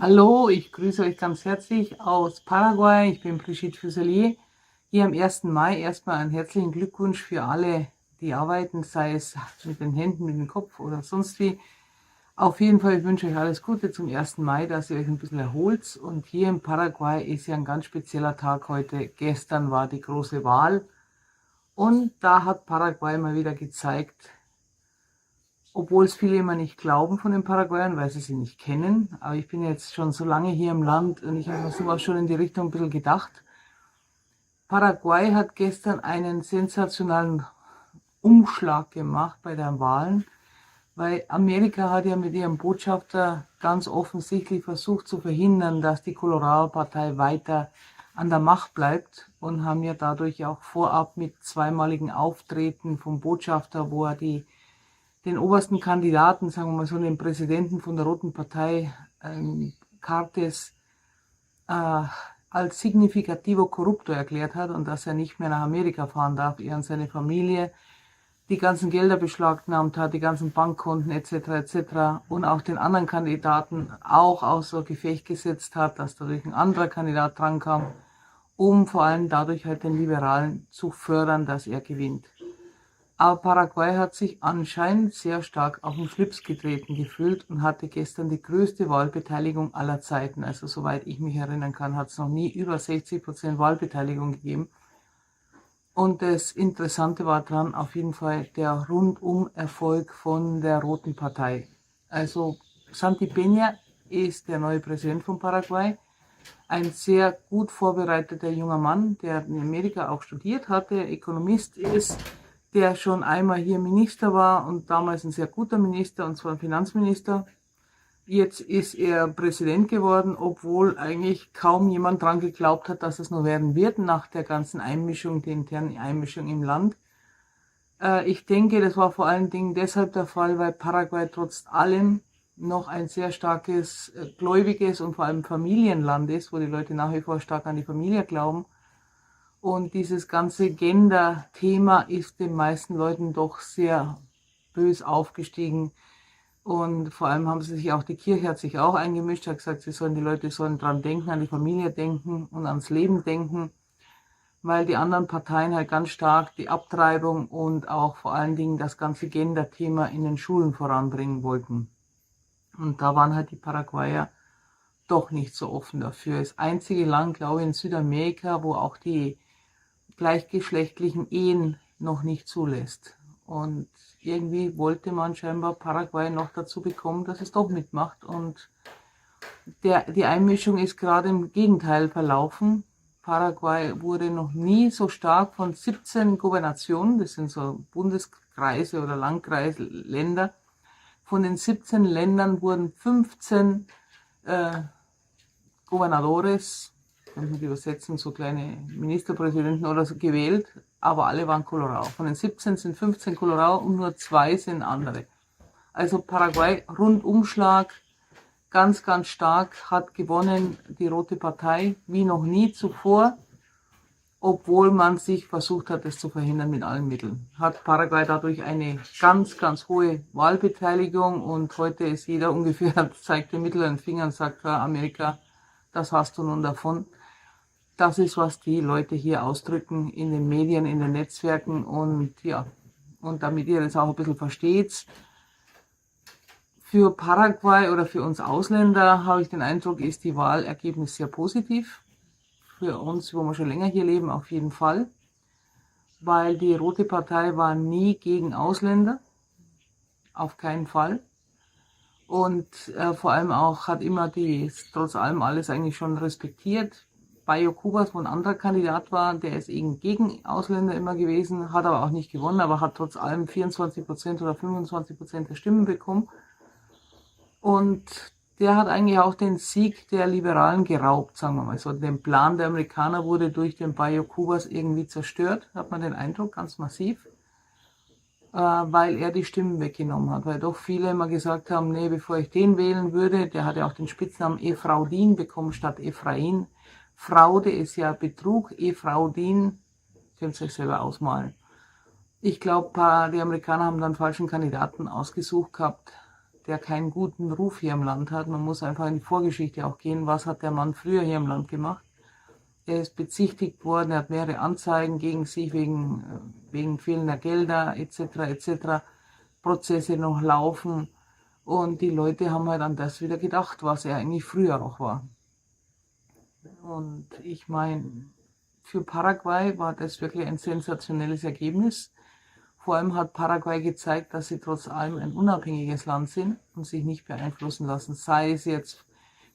Hallo, ich grüße euch ganz herzlich aus Paraguay. Ich bin Brigitte Fuselier. Hier am 1. Mai erstmal einen herzlichen Glückwunsch für alle, die arbeiten, sei es mit den Händen, mit dem Kopf oder sonst wie. Auf jeden Fall, ich wünsche euch alles Gute zum 1. Mai, dass ihr euch ein bisschen erholt. Und hier in Paraguay ist ja ein ganz spezieller Tag heute. Gestern war die große Wahl und da hat Paraguay mal wieder gezeigt, obwohl es viele immer nicht glauben von den Paraguayern, weil sie sie nicht kennen. Aber ich bin jetzt schon so lange hier im Land und ich habe mir sowas schon in die Richtung ein bisschen gedacht. Paraguay hat gestern einen sensationalen Umschlag gemacht bei den Wahlen, weil Amerika hat ja mit ihrem Botschafter ganz offensichtlich versucht zu verhindern, dass die Colorado-Partei weiter an der Macht bleibt und haben ja dadurch auch vorab mit zweimaligen Auftreten vom Botschafter, wo er den obersten Kandidaten, sagen wir mal so, den Präsidenten von der Roten Partei, Cartes, als significativo corrupto erklärt hat und dass er nicht mehr nach Amerika fahren darf, er und seine Familie, die ganzen Gelder beschlagnahmt hat, die ganzen Bankkonten etc. etc. und auch den anderen Kandidaten auch außer Gefecht gesetzt hat, dass dadurch ein anderer Kandidat drankam, um vor allem dadurch halt den Liberalen zu fördern, dass er gewinnt. Aber Paraguay hat sich anscheinend sehr stark auf den Schlips getreten gefühlt und hatte gestern die größte Wahlbeteiligung aller Zeiten. Also soweit ich mich erinnern kann, hat es noch nie über 60% Wahlbeteiligung gegeben. Und das Interessante war dran auf jeden Fall der Rundum-Erfolg von der Roten Partei. Also Santi Peña ist der neue Präsident von Paraguay. Ein sehr gut vorbereiteter junger Mann, der in Amerika auch studiert hatte, Ökonomist ist, der schon einmal hier Minister war und damals ein sehr guter Minister, und zwar ein Finanzminister. Jetzt ist er Präsident geworden, obwohl eigentlich kaum jemand dran geglaubt hat, dass es nur werden wird nach der ganzen Einmischung, der internen Einmischung im Land. Ich denke, das war vor allen Dingen deshalb der Fall, weil Paraguay trotz allem noch ein sehr starkes, gläubiges und vor allem Familienland ist, wo die Leute nach wie vor stark an die Familie glauben. Und dieses ganze Gender-Thema ist den meisten Leuten doch sehr bös aufgestiegen. Und vor allem haben sie sich auch, die Kirche hat sich auch eingemischt, hat gesagt, die Leute sollen dran denken, an die Familie denken und ans Leben denken, weil die anderen Parteien halt ganz stark die Abtreibung und auch vor allen Dingen das ganze Gender-Thema in den Schulen voranbringen wollten. Und da waren halt die Paraguayer doch nicht so offen dafür. Das einzige Land, glaube ich, in Südamerika, wo auch die gleichgeschlechtlichen Ehen noch nicht zulässt. Und irgendwie wollte man scheinbar Paraguay noch dazu bekommen, dass es doch mitmacht. Und die Einmischung ist gerade im Gegenteil verlaufen. Paraguay wurde noch nie so stark von 17 Governationen, das sind so Bundeskreise oder Landkreise, Länder. Von den 17 Ländern wurden 15 Gobernadores, kann man übersetzen, so kleine Ministerpräsidenten oder so, gewählt, aber alle waren Colorado. Von den 17 sind 15 Colorado und nur 2 sind andere. Also Paraguay, Rundumschlag, ganz, ganz stark, hat gewonnen die Rote Partei, wie noch nie zuvor, obwohl man sich versucht hat, es zu verhindern mit allen Mitteln. Hat Paraguay dadurch eine ganz, ganz hohe Wahlbeteiligung und heute ist jeder ungefähr, zeigt den mittleren Finger und sagt, Amerika, das hast du nun davon. Das ist, was die Leute hier ausdrücken in den Medien, in den Netzwerken und ja, und damit ihr das auch ein bisschen versteht. Für Paraguay oder für uns Ausländer habe ich den Eindruck, ist die Wahlergebnis sehr positiv. Für uns, wo wir schon länger hier leben, auf jeden Fall. Weil die Rote Partei war nie gegen Ausländer. Auf keinen Fall. Und vor allem auch hat immer trotz allem alles eigentlich schon respektiert. Bayo Cubas, wo ein anderer Kandidat war, der ist eben gegen Ausländer immer gewesen, hat aber auch nicht gewonnen, aber hat trotz allem 24% oder 25% der Stimmen bekommen. Und der hat eigentlich auch den Sieg der Liberalen geraubt, sagen wir mal so. Der Plan der Amerikaner wurde durch den Bayo Cubas irgendwie zerstört, hat man den Eindruck, ganz massiv, weil er die Stimmen weggenommen hat. Weil doch viele immer gesagt haben, nee, bevor ich den wählen würde, der hat ja auch den Spitznamen Efraudin bekommen statt Ephraim. Fraude ist ja Betrug, Efraudin, könnt ihr euch selber ausmalen. Ich glaube, die Amerikaner haben dann falschen Kandidaten ausgesucht gehabt, der keinen guten Ruf hier im Land hat. Man muss einfach in die Vorgeschichte auch gehen. Was hat der Mann früher hier im Land gemacht? Er ist bezichtigt worden, er hat mehrere Anzeigen gegen sich wegen fehlender Gelder etc. Prozesse noch laufen. Und die Leute haben halt an das wieder gedacht, was er eigentlich früher auch war. Und ich meine, für Paraguay war das wirklich ein sensationelles Ergebnis. Vor allem hat Paraguay gezeigt, dass sie trotz allem ein unabhängiges Land sind und sich nicht beeinflussen lassen. Sei es jetzt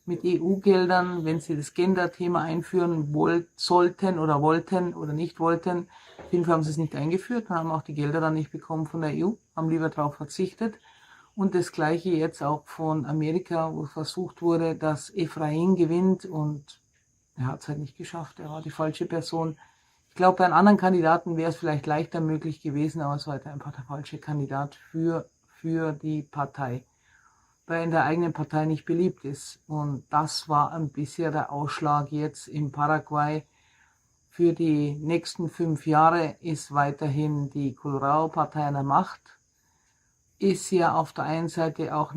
mit EU-Geldern, wenn sie das Gender-Thema einführen sollten oder wollten oder nicht wollten. Auf jeden Fall haben sie es nicht eingeführt und haben auch die Gelder dann nicht bekommen von der EU, haben lieber darauf verzichtet. Und das Gleiche jetzt auch von Amerika, wo versucht wurde, dass Efraín gewinnt und er hat es halt nicht geschafft. Er war die falsche Person. Ich glaube, bei einem anderen Kandidaten wäre es vielleicht leichter möglich gewesen, aber es war halt einfach der falsche Kandidat für die Partei, weil in der eigenen Partei nicht beliebt ist. Und das war ein bisschen der Ausschlag jetzt in Paraguay. Für die nächsten 5 Jahre ist weiterhin die Colorado-Partei an der Macht. Ist ja auf der einen Seite auch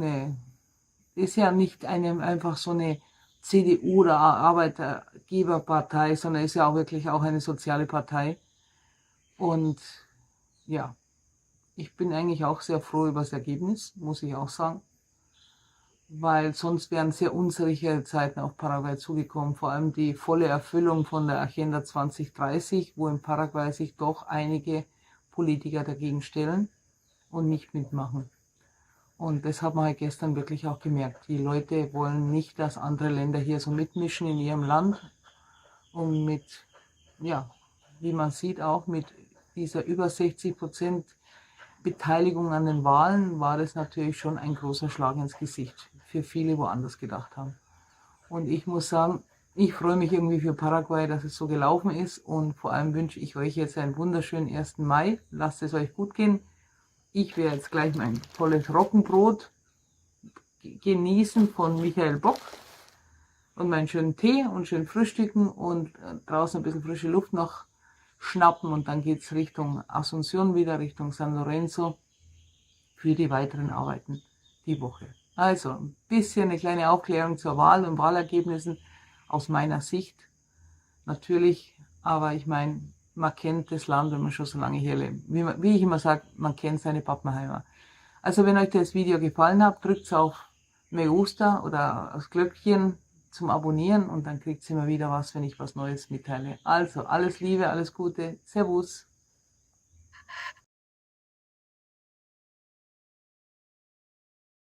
ist ja nicht einfach so eine CDU oder Arbeitgeberpartei, sondern ist ja auch wirklich auch eine soziale Partei. Und ja, ich bin eigentlich auch sehr froh über das Ergebnis, muss ich auch sagen. Weil sonst wären sehr unsichere Zeiten auf Paraguay zugekommen. Vor allem die volle Erfüllung von der Agenda 2030, wo in Paraguay sich doch einige Politiker dagegen stellen und nicht mitmachen. Und das hat man halt gestern wirklich auch gemerkt. Die Leute wollen nicht, dass andere Länder hier so mitmischen in ihrem Land. Und mit, ja, wie man sieht, auch mit dieser über 60% Beteiligung an den Wahlen war das natürlich schon ein großer Schlag ins Gesicht für viele, wo anders gedacht haben. Und ich muss sagen, ich freue mich irgendwie für Paraguay, dass es so gelaufen ist und vor allem wünsche ich euch jetzt einen wunderschönen 1. Mai. Lasst es euch gut gehen. Ich werde jetzt gleich mein tolles Roggenbrot genießen von Michael Bock und meinen schönen Tee und schön frühstücken und draußen ein bisschen frische Luft noch schnappen und dann geht es Richtung Asunción wieder, Richtung San Lorenzo für die weiteren Arbeiten die Woche. Also ein bisschen eine kleine Aufklärung zur Wahl und Wahlergebnissen aus meiner Sicht natürlich, aber ich meine, man kennt das Land, wenn man schon so lange hier lebt. Wie ich immer sage, man kennt seine Pappenheimer. Also wenn euch das Video gefallen hat, drückt auf Me gusta oder aufs Glöckchen zum Abonnieren und dann kriegt ihr immer wieder was, wenn ich was Neues mitteile. Also alles Liebe, alles Gute, Servus.